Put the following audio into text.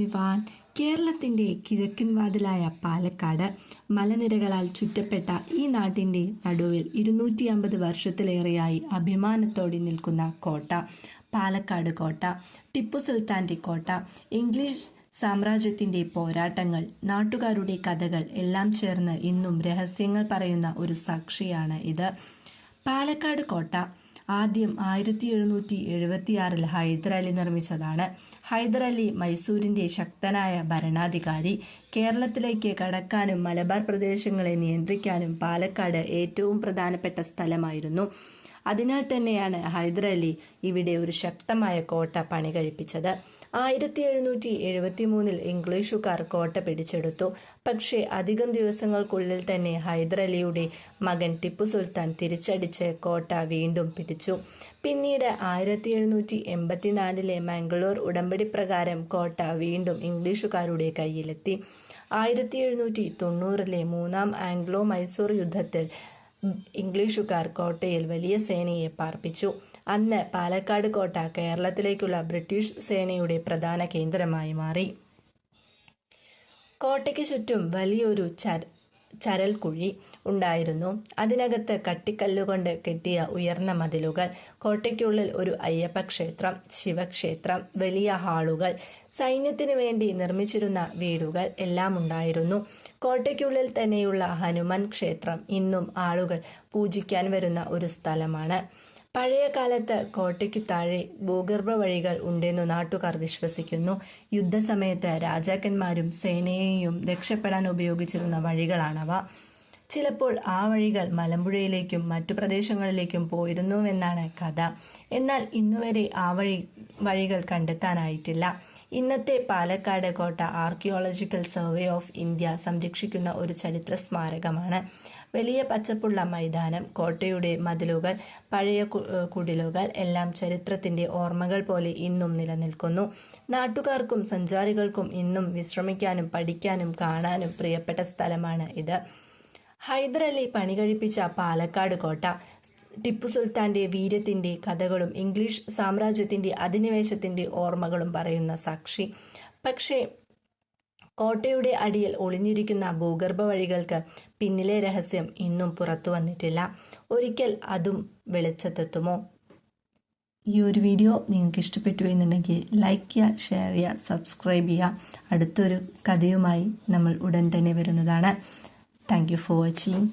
Everyone. കേരളത്തിൻ്റെ കിഴക്കൻ വാതിലായ പാലക്കാട് മലനിരകളാൽ ചുറ്റപ്പെട്ട ഈ നാട്ടിൻ്റെ നടുവിൽ 250 വർഷത്തിലേറെയായി അഭിമാനത്തോടെ നിൽക്കുന്ന കോട്ട പാലക്കാട് കോട്ട. ടിപ്പു സുൽത്താൻ്റെ കോട്ട, ഇംഗ്ലീഷ് സാമ്രാജ്യത്തിൻ്റെ പോരാട്ടങ്ങൾ, നാട്ടുകാരുടെ കഥകൾ എല്ലാം ചേർന്ന് ഇന്നും രഹസ്യങ്ങൾ പറയുന്ന ഒരു സാക്ഷിയാണ് ഇത്. പാലക്കാട് കോട്ട ആദ്യം 1776 ഹൈദരലി നിർമ്മിച്ചതാണ്. ഹൈദരലി മൈസൂരിൻ്റെ ശക്തനായ ഭരണാധികാരി. കേരളത്തിലേക്ക് കടക്കാനും മലബാർ പ്രദേശങ്ങളെ നിയന്ത്രിക്കാനും പാലക്കാട് ഏറ്റവും പ്രധാനപ്പെട്ട സ്ഥലമായിരുന്നു. അതിനാൽ തന്നെയാണ് ഹൈദരലി ഇവിടെ ഒരു ശക്തമായ കോട്ട പണി കഴിപ്പിച്ചത്. 1773 ഇംഗ്ലീഷുകാർ കോട്ട പിടിച്ചെടുത്തു. പക്ഷേ അധികം ദിവസങ്ങൾക്കുള്ളിൽ തന്നെ ഹൈദരലിയുടെ മകൻ ടിപ്പു സുൽത്താൻ തിരിച്ചടിച്ച് കോട്ട വീണ്ടും പിടിച്ചു. പിന്നീട് 1784 മംഗളൂർ ഉടമ്പടി പ്രകാരം കോട്ട വീണ്ടും ഇംഗ്ലീഷുകാരുടെ കയ്യിലെത്തി. 1790 മൂന്നാം ആംഗ്ലോ മൈസൂർ യുദ്ധത്തിൽ ഇംഗ്ലീഷുകാർ കോട്ടയിൽ വലിയ സേനയെ പാർപ്പിച്ചു. അന്ന് പാലക്കാട് കോട്ട കേരളത്തിലേക്കുള്ള ബ്രിട്ടീഷ് സേനയുടെ പ്രധാന കേന്ദ്രമായി മാറി. കോട്ടയ്ക്ക് ചുറ്റും വലിയൊരു ചരൽക്കുഴി ഉണ്ടായിരുന്നു. അതിനകത്ത് കട്ടിക്കല്ലുകൊണ്ട് കെട്ടിയ ഉയർന്ന മതിലുകൾ, കോട്ടയ്ക്കുള്ളിൽ ഒരു അയ്യപ്പ ക്ഷേത്രം, ശിവക്ഷേത്രം, വലിയ ഹാളുകൾ, സൈന്യത്തിനു വേണ്ടി നിർമ്മിച്ചിരുന്ന വീടുകൾ എല്ലാം ഉണ്ടായിരുന്നു. കോട്ടയ്ക്കുള്ളിൽ തന്നെയുള്ള ഹനുമാൻ ക്ഷേത്രം ഇന്നും ആളുകൾ പൂജിക്കാൻ വരുന്ന ഒരു സ്ഥലമാണ്. പഴയ കാലത്ത് കോട്ടയ്ക്കു താഴെ ഭൂഗർഭ വഴികൾ ഉണ്ടെന്നു നാട്ടുകാർ വിശ്വസിക്കുന്നു. യുദ്ധസമയത്ത് രാജാക്കന്മാരും സേനയെയും രക്ഷപ്പെടാൻ ഉപയോഗിച്ചിരുന്ന വഴികളാണവ. ചിലപ്പോൾ ആ വഴികൾ മലമ്പുഴയിലേക്കും മറ്റു പ്രദേശങ്ങളിലേക്കും പോയിരുന്നുവെന്നാണ് കഥ. എന്നാൽ ഇന്നുവരെ ആ വഴികൾ കണ്ടെത്താനായിട്ടില്ല. ഇന്നത്തെ പാലക്കാട് കോട്ട ആർക്കിയോളജിക്കൽ സർവേ ഓഫ് ഇന്ത്യ സംരക്ഷിക്കുന്ന ഒരു ചരിത്ര സ്മാരകമാണ്. വലിയ പച്ചപ്പുള്ള മൈതാനം, കോട്ടയുടെ മതിലുകൾ, പഴയ കുടിലുകൾ എല്ലാം ചരിത്രത്തിന്റെ ഓർമ്മകൾ പോലെ ഇന്നും നിലനിൽക്കുന്നു. നാട്ടുകാർക്കും സഞ്ചാരികൾക്കും ഇന്നും വിശ്രമിക്കാനും പഠിക്കാനും കാണാനും പ്രിയപ്പെട്ട സ്ഥലമാണ് ഇത്. ഹൈദരലി പണി കഴിപ്പിച്ച പാലക്കാട് കോട്ട ടിപ്പു സുൽത്താന്റെ വീര്യത്തിന്റെ കഥകളും ഇംഗ്ലീഷ് സാമ്രാജ്യത്തിന്റെ അധിനിവേശത്തിന്റെ ഓർമ്മകളും പറയുന്ന സാക്ഷി. പക്ഷേ കോട്ടയുടെ അടിയിൽ ഒളിഞ്ഞിരിക്കുന്ന ഭൂഗർഭ വഴികൾക്ക് പിന്നിലെ രഹസ്യം ഇന്നും പുറത്തു വന്നിട്ടില്ല. ഒരിക്കൽ അതും വെളിച്ചത്തെത്തുമോ? ഈ ഒരു വീഡിയോ നിങ്ങൾക്ക് ഇഷ്ടപ്പെട്ടു എന്നുണ്ടെങ്കിൽ ലൈക്ക് ചെയ്യുക, ഷെയർ ചെയ്യുക, സബ്സ്ക്രൈബ് ചെയ്യുക. അടുത്തൊരു കഥയുമായി നമ്മൾ ഉടൻ തന്നെ വരുന്നതാണ്. Thank you for watching.